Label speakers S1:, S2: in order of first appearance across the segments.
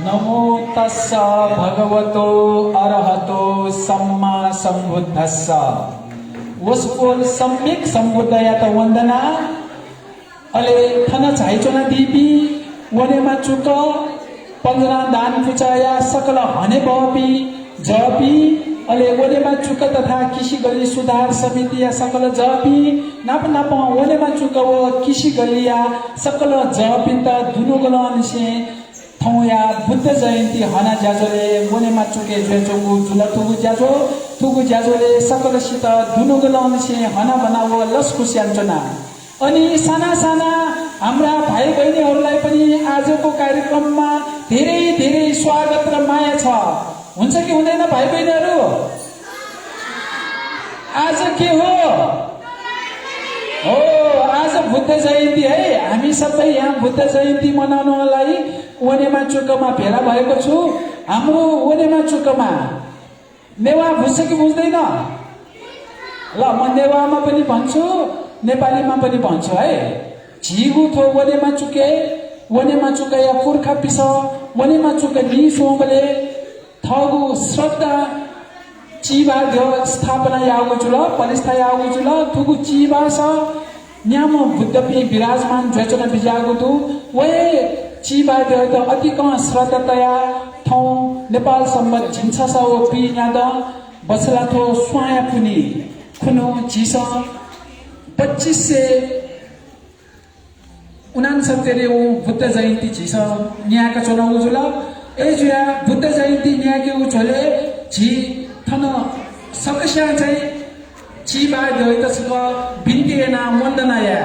S1: नमो तस्स भगवतो अरहतो सम्मा सम्बुद्धस्स वसपोल सम्यक सम्बुद्धयात वन्दना अले थन झाइचोना दीपी वनेमा चुक पन्जना दान पुचाया सकल हने बपी जपी अले वनेमा चुक तथा किसी गली सुधार समिति या सकल जपी नाप नाप वनेमा चुक व किसी गलिया सकल जपिन्त दुनु गलनसे थौया बुद्ध जयन्ती हना ज्याजोले वनेमा चुके ज्वेचोगु जुल थुगु ज्याजोले सकलसित दुनु गलनसे हना बनाव लस्कु स्याञ्चना अनि साना साना हाम्रा भाइ बहिनीहरूलाई पनि आजको कार्यक्रममा धेरै धेरै स्वागत र माया छ। हुन्छ कि हुँदैन भाइ बहिनीहरू? आज के हो? आज बुद्ध जयन्ती है। हामी सबै यहाँ बुद्ध जयन्ती मनाउनलाई वनेमा चुकमा भेला भएको छु। हाम्रो वनेमा चुकमा नेवा बुझ्छ कि बुझ्दैन? ल म नेवामा पनि भन्छु, नेपालीमा पनि भन्छु है। झिगु थो वनेमा चुके या पुर्खा पिस वनेमा चुके नि सोमले थगु श्रद्धा चिबा ध्यो स्थापना यागु जुल पलिस्था यागु जुल थुगु चिबा स न्याम बुद्ध पि विराजमान ज्वेचना बिजागु दु वे चिबा ध्यो त अति क श्रद्धातया थौ नेपाल सम्बत झिन्छ स ओ पि न्याद बसला थो स्वाया पुनि खुनु झिस 2569 बुद्ध जयन्ती झिस न्याका चलाउ जुल ए जुया बुद्ध जयन्ती न्याके उ छोले झि थन सकस्या चाहिँ चिबा दैत छ बिन्तीना वन्दना या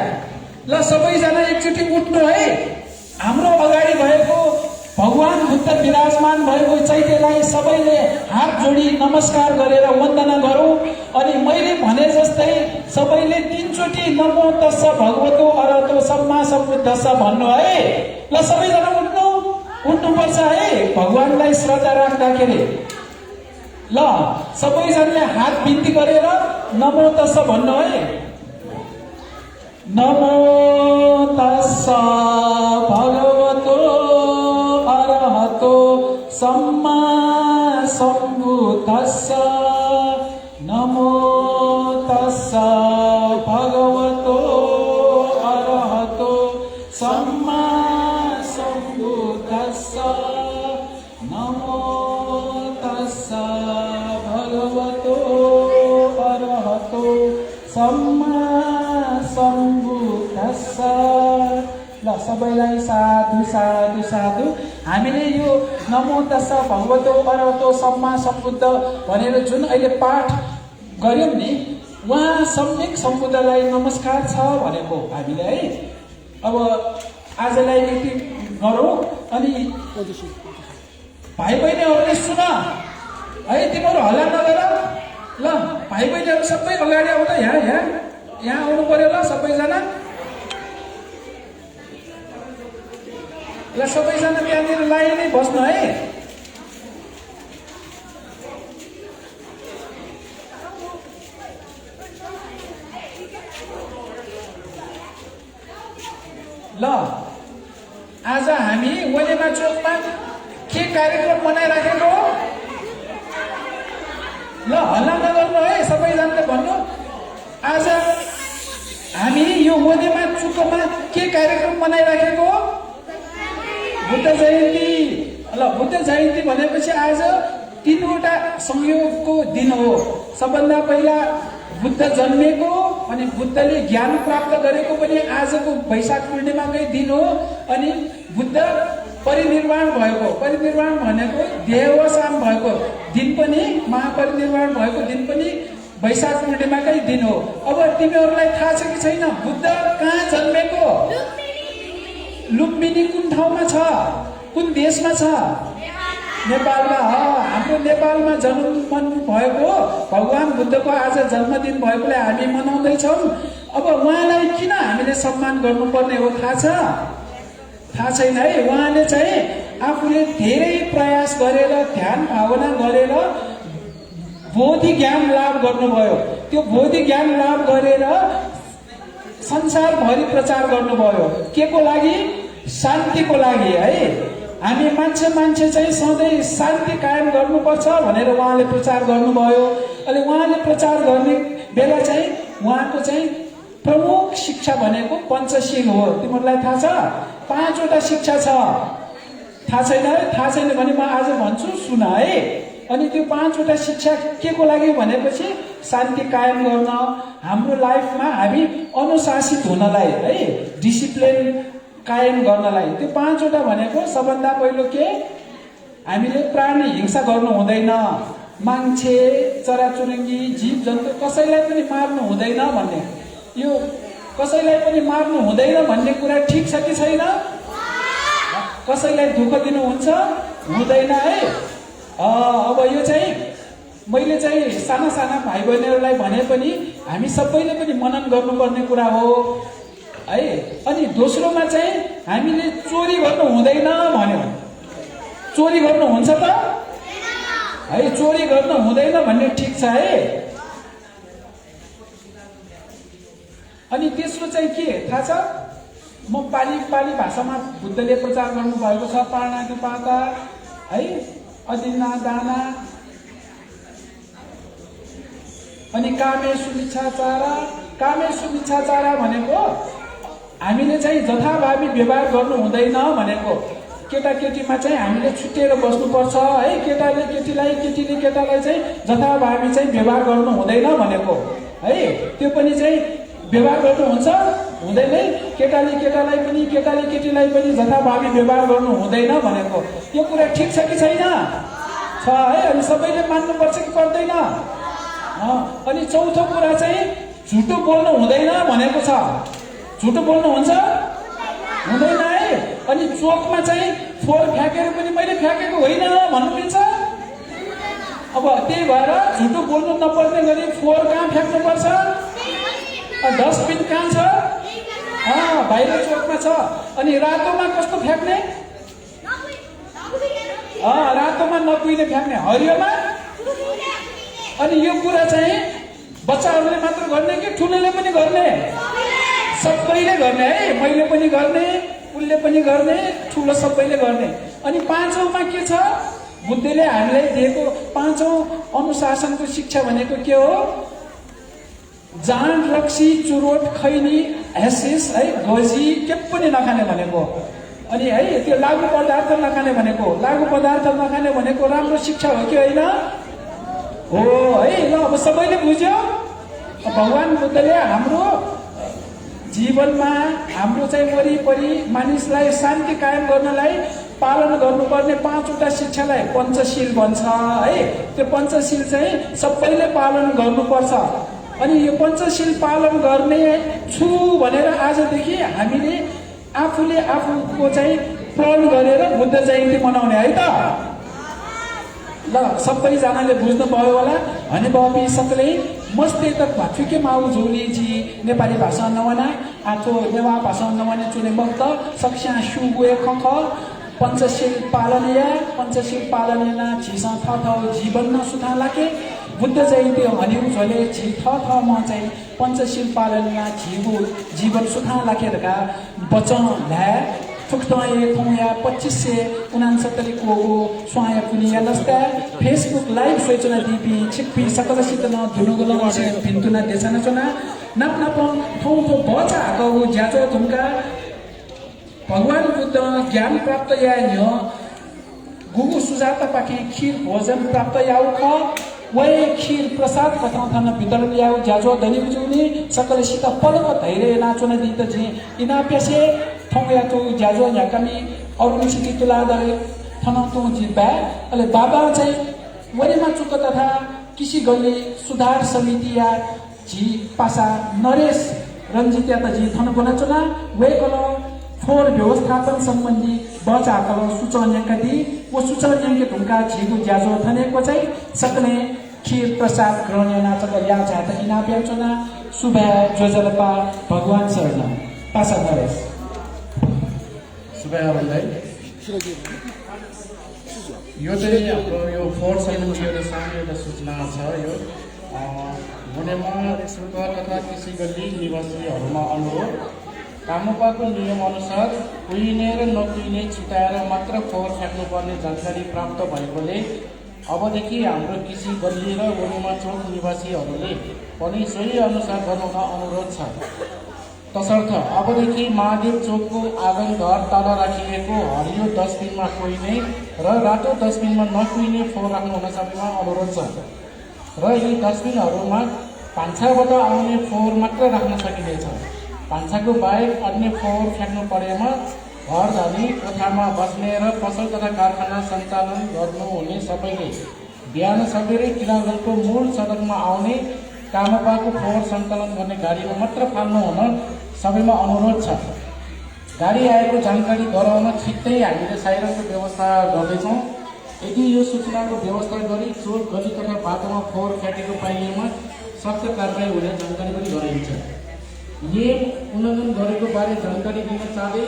S1: ल सबैजना एकचोटि उठ्नु है। हाम्रो अगाडि भएको भगवान बुद्ध विराजमान भएको चैत्यलाई सबैले हात जोडी नमस्कार गरेर वन्दना गरौँ। अनि मैले भने जस्तै सबैले 3 चोटी नमो तस्स भगवतो अरहतो सम्मा सम्बुद्धस्स भन्नु है। ल सबैजना उठ्नुपर्छ है भगवानलाई श्रद्धा राख्दाखेरि। ल सबैजनाले हात बिन्ती गरेर नमो तस्स भन्नु है। नमो तस्स भगवतो अरहतो सम्मा सम्बुद्धस्स नमो तस्स भगवतो अरहतो सम्मा सम्बुद्धस्स नमो तस्स भगवतो अरहतो सम्मा सम्बुद्धस्स। ल सबैलाई साधु साधु साधु। हामीले यो नमो तस्स भगवतो अरहतो सम्मा सम्बुद्ध भनेर जुन अहिले पाठ गर्यौं नि उहाँ सम्यक सम्बुद्धलाई नमस्कार छ भनेको हामीले है। अब आजलाई यति गरौँ। अनि भाइ बहिनीहरूले सुन है, तिमीहरू हल्ला नगर ल। भाइ बहिनीहरू सबै अगाडि आउँ त, यहाँ आउनु पर्यो ल सबैजना। ल सबैजना त्यहाँनिर लाइनै बस्नु है। ल आज हामी वनेमा चोकमा के कार्यक्रम मनाइराखेको हो? ल हल्ला नगर्नु है, सबैजनाले भन्नु। आज हामी यो वनेमा चोकमा के कार्यक्रम मनाइराखेको हो? बुद्ध जयन्ती। ल बुद्ध जयन्ती भनेपछि आज 3वटा संयोगको दिन हो। सबभन्दा पहिला बुद्ध जन्मेको अनि बुद्धले ज्ञान प्राप्त गरेको पनि आजको वैशाख पूर्णिमाकै दिन हो। अनि बुद्ध परिनिर्वाण भएको, परिनिर्वाण भनेको देहावसान भएको दिन पनि, महापरिनिर्वाण भएको दिन पनि वैशाख पूर्णिमाकै दिन हो। अब तिमीहरूलाई थाहा छ कि छैन बुद्ध कहाँ जन्मेको? लुम्बिनी कुन ठाउँमा छ? कुन देशमा छ? नेपालमा। हाम्रो नेपालमा जन्म भएको भगवान बुद्धको आज जन्मदिन भएकोले हामी मनाउँदैछौँ। अब उहाँलाई किन हामीले सम्मान गर्नुपर्ने हो थाहा छ? थाहा छैन है। उहाँले चाहिँ आफूले धेरै प्रयास गरेर ध्यान भावना गरेर बोधि ज्ञान लाभ गर्नुभयो। त्यो बोधि ज्ञान लाभ गरेर संसारभरि प्रचार गर्नुभयो के को लागि शान्तिको लागि है हामी मान्छे चाहिँ सधैँ शान्ति कायम गर्नुपर्छ भनेर उहाँले प्रचार गर्नुभयो अनि उहाँले प्रचार गर्ने बेला चाहिँ उहाँको चाहिँ प्रमुख शिक्षा भनेको पञ्चशील हो तिमीहरूलाई थाहा छ 5 वटा शिक्षा छ थाहा छैन भने म आज भन्छु सुन है अनि त्यो 5 वटा शिक्षा के को लागि भनेपछि शान्ति कायम गर्न हाम्रो लाइफमा हामी अनुशासित हुनलाई है डिसिप्लिन कायम गर्नलाई त्यो 5 वटा भनेको सबभन्दा पहिलो के हामीले प्राणी हिंसा गर्नु हुँदैन मान्छे चराचुरुङ्गी जीव जन्तु कसैलाई पनि मार्नु हुँदैन भन्ने यो कसैलाई पनि मार्नु हुँदैन भन्ने कुरा ठीक छ कि छैन कसैलाई दुःख दिनुहुन्छ हुँदैन है अब यो चाहिँ मैले चाहिँ साना भाइ बहिनीहरूलाई भने पनि हामी सबैले पनि मनन गर्नुपर्ने कुरा हो है अनि दोस्रोमा चाहिँ हामीले चोरी गर्नु हुँदैन भन्यो चोरी गर्नु हुन्छ त है चोरी गर्नु हुँदैन भन्ने ठीक छ है अनि तेस्रो चाहिँ के थाहा छ म पाली भाषामा बुद्धले प्रचार गर्नु भएको छ पार्णाको पाता है अदिना दाना अनि कामेषु मिच्छाचारा भनेको हामीले चाहिँ जथाभावी व्यवहार गर्नु हुँदैन भनेको केटाकेटीमा चाहिँ हामीले छुट्टिएर बस्नुपर्छ है केटाले केटीलाई केटीले केटालाई चाहिँ जथाभावी चाहिँ व्यवहार गर्नु हुँदैन भनेको है त्यो पनि चाहिँ व्यवहार गर्नुहुन्छ हुँदैन केटाले केटालाई पनि केटाले केटीलाई पनि जथाभावी व्यवहार गर्नु हुँदैन भनेको यो कुरा ठिक छ कि छैन छ है अनि सबैले मान्नुपर्छ कि पर्दैन अनि चौथो कुरा चाहिँ झुटो बोल्नु हुँदैन भनेको छ झुटो बोल्नु हुन्छ हुँदैन है अनि चोकमा चाहिँ फोहोर फ्याँकेर पनि मैले फ्याँकेको होइन भन्नु मिल्छ अब त्यही भएर झुटो बोल्नु नपर्ने गरी फोहोर कहाँ फ्याँक्नुपर्छ डस्टबिन कहाँ छ बाहिर चोकमा छ अनि रातोमा कस्तो फ्याँक्ने रातोमा नपुग्ने फ्याँक्ने हरियोमा अनि यो कुरा चाहिँ बच्चाहरूले मात्र गर्ने कि ठुलोले पनि गर्ने सबैले गर्ने है मैले पनि गर्ने उसले पनि गर्ने ठुलो सबैले गर्ने अनि पाँचौँमा के छ बुद्धले हामीलाई दिएको पाँचौँ अनुशासनको शिक्षा भनेको के हो जाँड रक्सी चुरोट खैनी ह्यासिस है गजी के पनि नखाने भनेको अनि है त्यो लागु पदार्थ नखाने भनेको राम्रो शिक्षा हो कि होइन हो है ल अब सबैले बुझ्यो भगवान बुद्धले हाम्रो जीवनमा हाम्रो चाहिँ वरिपरि मानिसलाई शान्ति कायम गर्नलाई पालन गर्नुपर्ने 5 वटा शिक्षालाई पञ्चशील भन्छ है त्यो पञ्चशील चाहिँ सबैले पालन गर्नुपर्छ अनि यो पञ्चशील पालन गर्ने छु भनेर आजदेखि हामीले आफूले आफूको चाहिँ प्रण गरेर बुद्ध जयन्ती मनाउने है त ल सबैजनाले बुझ्नु भयो होला भनेपछि सकलै मस्ते तक भाचुके माउ झोलीजी नेपाली भाषा नवना आतो नेवा भाषा नवने चुने वक्त सक्ष्या सुगुए खख पञ्चशील पालनया छिसा थ जीवन न सुथा लाके बुद्ध जयन्ती हनिउ झोले छि थ म चाहिँ पञ्चशील पालनया झिगु जीवन सुथा लाखेरका बचन ल्या थुक्ताए थोया 2569 को स्वाया पुनिया लस्ता फेसबुक लाइभ सूचना दिपी छिप्पी सकलसित न धुनुगुलो से भिन्तुना देशना चना नप नप थौथो बचा गौ ज्याजो तुमका भगवान बुद्ध ज्ञान प्राप्त या न्यो गुगु सुजाता पाखे खीर भोजन प्राप्त याउ ख वै खीर प्रसाद कथा थन वितरण याउ ज्याजो धनी बुजुनी सकलसित पलक धैर्य नाचुना दित जी इना पेसे थोया तो ज्याजो याकमी अरुण सिटी तुला दरे थन तो जिबा अले बाबा चाहिँ वरिमा चुक तथा किसी गल्ली सुधार समिति या जी पासा नरेश रञ्जित या त जी थन बनाचुना वे कलो फोर व्यवस्थापन सम्बन्धी बचा कलो सूचना दी वो सूचना के ढुंका झिगु ज्याजो थनेको चाहिँ सकले खीर प्रसाद ग्रहण नाचक या जात इना प्याचुना सुबह जोजलपा भगवान शरण पासा नरेश
S2: सुबहहरूलाई यो चाहिँ हाम्रो यो फोहोर सम्बन्धी एउटा सानो एउटा सूचना छ यो हुनेमा तथा कृषि गल्ली निवासीहरूमा अनुरोध कामुपाको नियमअनुसार कुहिने र नकुहिने छुट्याएर मात्र फोहोर फ्याँक्नुपर्ने जानकारी प्राप्त भएकोले अबदेखि हाम्रो कृषि गल्ली र वनेमा चोक निवासीहरूले पनि सोही अनुसार गर्नुहुन अनुरोध छ। तसर्थ अबदेखि महादेव चोकको आँगन घर तल राखिएको हरियो डस्टबिनमा कुहिने र रातो डस्टबिनमा नकुहिने फोहोर राख्नु हुन सबैमा अनुरोध छ र यी डस्टबिनहरूमा भान्साबाट आउने फोहोर मात्र राख्न सकिनेछ। भान्साको बाहेक अन्य फोहोर फ्याँक्नु परेमा घर धनी कोठामा बस्ने र पसल तथा कारखाना सञ्चालन गर्नुहुने सबैले बिहान सबेरै किरागलको मूल सडकमा आउने कामपाको फोहोर सञ्चालन गर्ने गाडीमा मात्र फाल्नु हुन सबैमा अनुरोध छ। गाडी आएको जानकारी गराउन छिट्टै हामीले साइरनको व्यवस्था गर्दैछौँ। यदि यो सूचनाको व्यवस्था गरी चोक गली तथा बाटोमा फोहोर फ्याँकेको पाइएमा सख्त कारबाही हुने जानकारी पनि गराइन्छ। नियम उल्लङ्घन गरेको बारे जानकारी दिन चाँडै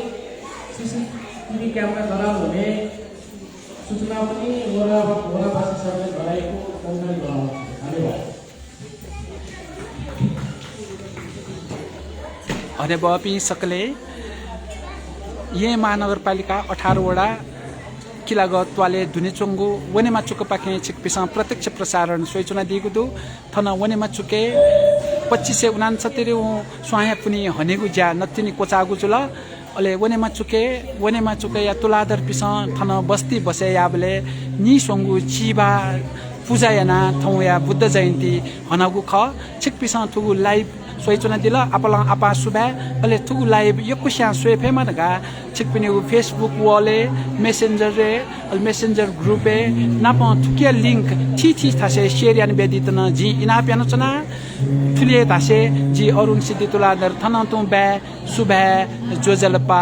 S2: सिसिटिभी क्यामेरा जडान हुने सूचना पनि वडावासीहरूले गराएको जानकारी गराउँछ। धन्यवाद।
S3: अनेबपी सकले ये महानगरपालिका 18 वडा किलागत वाले धुनेचोंगु वनेमा चुके पाके छिकपिसा प्रत्यक्ष प्रसारण सोचना दिएको दु थन वनेमा चुके 2569 स्वाया पुनि हनेगु ज्या नतिनी कोचागु जुल अले वनेमा चुके या तुलादर पिसा थन बस्ती बसे याबले नि सोंगु चिबा पूजा याना थौ या बुद्ध जयन्ती हनगु ख छिकपिसा थुगु लाइभ सोचना दिला अपला अपा सुबे अले थुगु लाइभ यकुस्या सोफे मनगा छिकपिनि फेसबुक वाले मेसेंजर रे मेसेंजर ग्रुपे नाप थुकिया लिंक थी थासे शेयर यान बेदितन जी इना प्यानो चना थुलिए थासे जी अरुण सिद्धि तुलादर थन तु बे सुबे जोजलपा